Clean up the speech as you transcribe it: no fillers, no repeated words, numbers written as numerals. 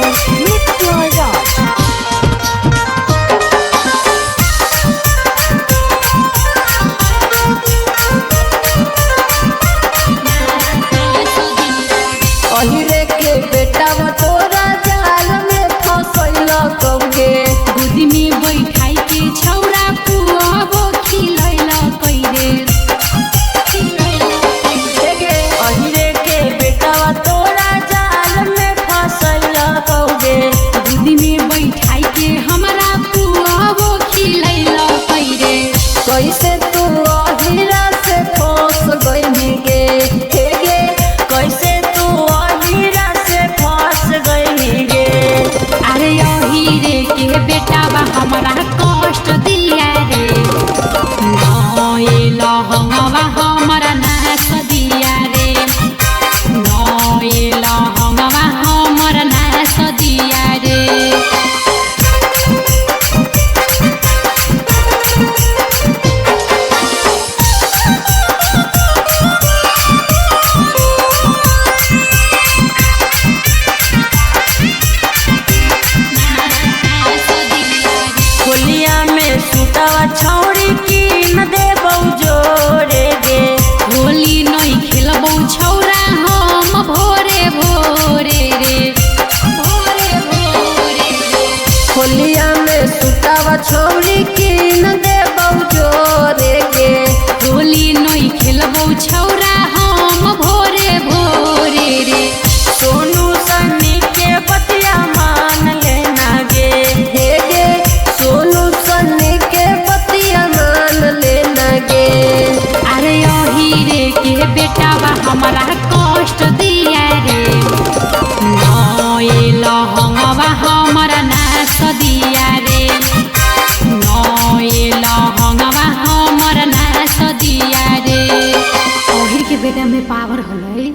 by Nitya Raj. अहिरे के बेटा तोरा जाल में फसैल कौके गोदी में बैठाई के छौरा पुआबो खिलैल कैरे अहिरे के बेटा तोरा जाल में फसैल कौके गोदी में बैठाई के हमरा पुआबो खिलैल कैरे कैसे तू अहिरा से फंस गई गे हे गे कैसे तू अहिरा से फंस गई गे अरे अहिरे के बेटा बा हमरा कष्ट दिया रे नए लहंगवा हमरा नाच दिया रे नए लहंगवा हमरा नाच दिया रे होलिया में सुतवा छौरी की न देबौ जोरे गे होली नहीं खेलबौ छौरा हम भोरे भोरे रे भोरे भोरे रे होलिया में सुतवा छौरी की न देबौ जोरे गे होली नहीं खेलबौ छौरा हम भोरे भोरे रे सोनू सन्नी के बतिया मान लेना गे हे गे सोनू सन्नी के बतिया मान लेना गे अरे अहिरे के बेटा बा हमरा कष्ट दिया रे नए लहंगवा हमरा नाच दिया रे नए लहंगवा हमरा नाच दिया रे अहिर के बेटा में पावर होलै।